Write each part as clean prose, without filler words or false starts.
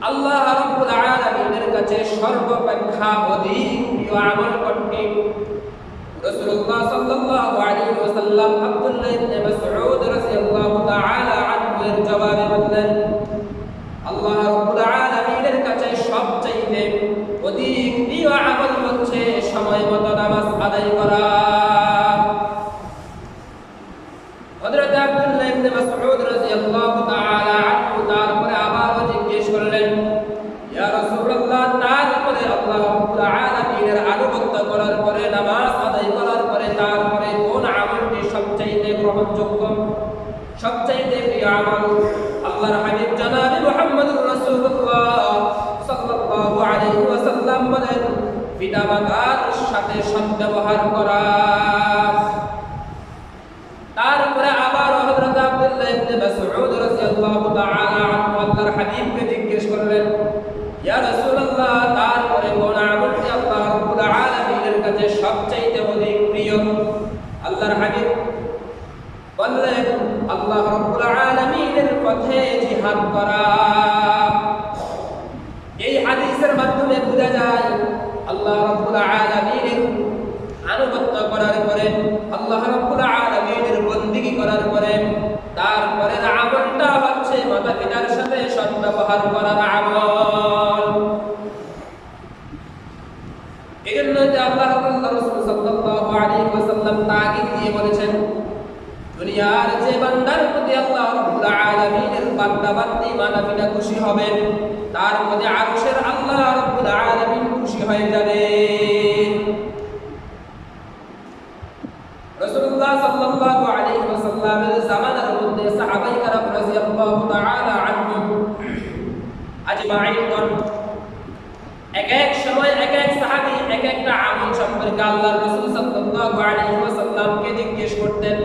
আল্লাহ রাব্বুল আলামিনের কাছে সর্বাপেক্ষা অধিক প্রিয় আমল কোনটি? রাসূলুল্লাহ সাল্লাল্লাহু আলাইহি ওয়াসাল্লাম আব্দুল্লাহ ইবনে মাসউদ রাদিয়াল্লাহু তাআলা আনহু এর জবাবে বললেন, আল্লাহ রাব্বুল আলামিনের কাছে সবচেয়ে অধিক প্রিয় আমল হচ্ছে সময় মতো নামাজ আদায় করা। হযরত আব্দুল্লাহ ইবনে মাসউদ রাদিয়াল্লাহু তাআলা আনহু তারপরে আবার জিজ্ঞেস করলেন, ইয়া রাসূলুল্লাহ, তারপরে আল্লাহ রাব্বুল আলামিনের আনুগত্য করার পরে, নামাজ আদায় করার পরে, তারপরে কোন আমলটি সবচেয়ে গ্রহণযোগ্য, সবচেয়ে প্রিয় আমল? আল্লাহর হাবিব জনাব মুহাম্মদুর রাসূলুল্লাহ সাল্লাল্লাহু আলাইহি ওয়াসাল্লাম বলেন, পিতামাতার সাথে সদ্ব্যবহার করা। তারপরে আবার হযরত আব্দুল্লাহ ইবনে মাসউদ রাদিয়াল্লাহু তাআলা আনহু আল্লাহর হাবিবকে জিজ্ঞেস করলেন, ইয়া রাসূলুল্লাহ, তারপরে কোন আমলটি আল্লাহ রাব্বুল আলামিনের কাছে সবচেয়ে অধিক প্রিয়? আল্লাহর হাবিব বললেন, আল্লাহ রাব্বুল আলামিনের পথে জিহাদ করা। এই হাদিসের মাধ্যমে বোঝা যায় আল্লাহ রাব্বুল আলামিনের আনুগত্য করার পরে, আল্লাহ রাব্বুল আলামিনের বন্দেগী করার পরে, তারপরে আমলটা হচ্ছে মাতা-পিতার সাথে সদ্ব্যবহার করার আমল। এজন্য যে আল্লাহ রাসূল সাল্লাল্লাহু আলাইহি ওয়াসাল্লাম তাগীদ দিয়ে বলেছেন, দুনিয়ার যে বান্দার প্রতি আল্লাহ রাব্বুল আলামিনের বান্দা-বান্দী মাতা-পিতা খুশি হবেন, তার প্রতি আরশের আল্লাহ রাব্বুল আলামিন খুশি হয়ে যাবেন। রাসূলুল্লাহ সাল্লাল্লাহু আলাইহি ওয়াসাল্লামের জামানার মধ্যে সাহাবায়ে কেরাম রাদিয়াল্লাহু তাআলা আনহুম আজমাইন এক এক সময় এক এক সাহাবী এক একটা আমল সম্পর্কে আল্লাহর রাসূল সাল্লাল্লাহু আলাইহি ওয়াসাল্লামকে জিজ্ঞেস করতেন।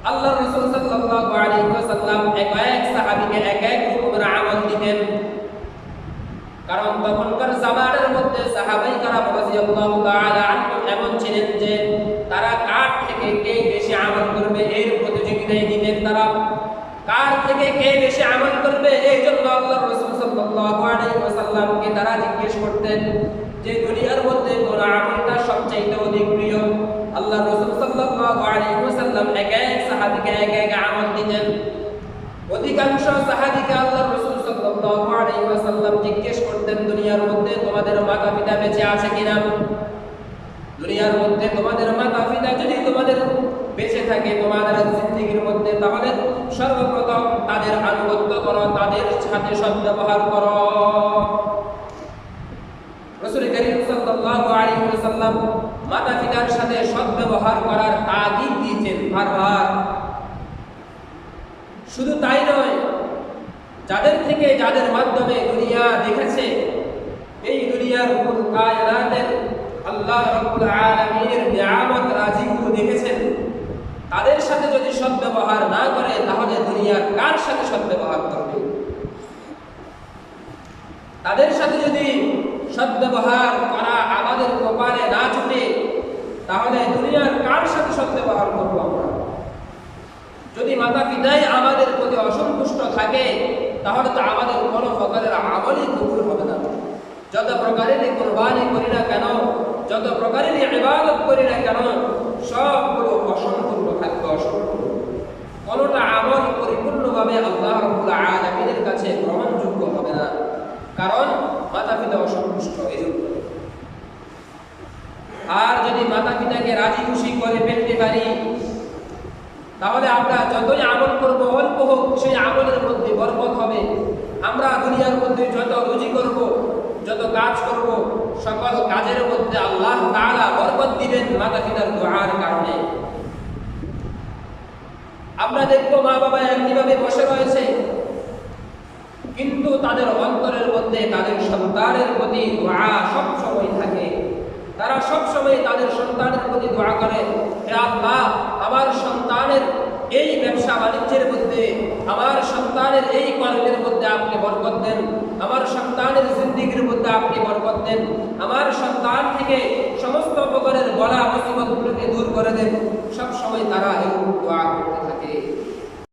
আল্লাহর রাসূল সাল্লাল্লাহু আলাইহি ওয়াসাল্লাম এক এক সাহাবীকে এক এক রকমের আমল দিতেন। কারণ তখনকার জামানার মধ্যে সাহাবায়ে কেরাম রাদিয়াল্লাহু তাআলা আনহুম এমন ছিলেন যে তারা কার থেকে কে বেশি আমল করবে এর প্রতিযোগিতায় দিতেন। তারা কার থেকে কে বেশি আমল করবে এই জন্য আল্লাহর রাসূল সাল্লাল্লাহু আলাইহি ওয়াসাল্লামকে তারা জিজ্ঞেস করতেন যে দুনিয়ার মধ্যে কোন আমলটা সবচেয়ে অধিক প্রিয়। আল্লাহর রাসূল সাল্লাল্লাহু আলাইহি ওয়াসাল্লাম এক এক সাহাবীকে এক এক আমল দিতেন। অধিকাংশ সাহাবীকে আল্লাহর রাসূল সাল্লাল্লাহু আলাইহি ওয়াসাল্লাম জিজ্ঞেস করতেন, দুনিয়ার মধ্যে তোমাদের মাতা-পিতা বেঁচে আছে কিনা? দুনিয়ার মধ্যে তোমাদের মাতা-পিতা যদি তোমাদের বেঁচে থাকে তোমাদের জিন্দেগীর মধ্যে, তাহলে সর্বপ্রথম তাদের আনুগত্য করো, তাদের সাথে সদ্ব্যবহার করো। রাসূল করিম সাল্লাল্লাহু আলাইহি ওয়াসাল্লাম মাতা-পিতার সাথে সদ্ব্যবহার করার তাগীদ দিয়েছেন বারবার। শুধু তাই নয়, যাদের মাধ্যমে দুনিয়া দেখেছে, এই দুনিয়ার কুল কায়নাতের আল্লাহ রাব্বুল আলামিনের নিয়ামত রাজিগুলো দেখেছেন, তাদের সাথে যদি সদ্ব্যবহার না করে তাহলে দুনিয়ার কার সাথে সদ্ব্যবহার করবে? তাদের সাথে যদি সদ্ব্যবহার করা আমাদের কপালে না জুটে তাহলে দুনিয়ার কার সাথে সদ্ব্যবহার করব আমরা? যদি মাতা-পিতাই আমাদের প্রতি অসন্তুষ্ট থাকে তাহলে তো আমাদের কোনো প্রকারের আমলই কবুল হবে না। যত প্রকারেরই কুরবানি করি না কেন, যত প্রকারেরই ইবাদত করি না কেন, সবগুলো অসম্পূর্ণ থাকবে, অসম্পূর্ণ। কোনোটা আমল পরিপূর্ণভাবে আল্লাহ রাব্বুল আলামিনের কাছে গ্রহণযোগ্য হবে না, কারণ মাতা-পিতা অসন্তুষ্ট এই জন্য। আর যদি মাতা-পিতাকে রাজি খুশি করে ফেলতে পারি তাহলে আমরা যতই আমল করব, অল্প হোক, সেই আমলের মধ্যে বরকত হবে। আমরা দুনিয়ার মধ্যে যত রুজি করব, যত কাজ করব, সকল কাজের মধ্যে আল্লাহ তাআলা বরকত দিবেন মাতা-পিতার দুআর কারণে। আমরা দেখব মা বাবা একইভাবে বসে রয়েছে, কিন্তু তাদের অন্তরের মধ্যে তাদের সন্তানের প্রতি দোয়া সব সময় থাকে। তারা সব সময় তাদের সন্তানের প্রতি দোয়া করে, হে আল্লাহ, আমার সন্তানের এই ব্যবসা বাণিজ্যের মধ্যে, আমার সন্তানের এই কর্মের মধ্যে আপনি বরকত দেন, আমার সন্তানের জিন্দেগীর মধ্যে আপনি বরকত দেন, আমার সন্তান থেকে সমস্ত প্রকারের বলা মুসিবতগুলোকে দূর করে দেন। সব সময় তারা এই দোয়া করতে থাকে।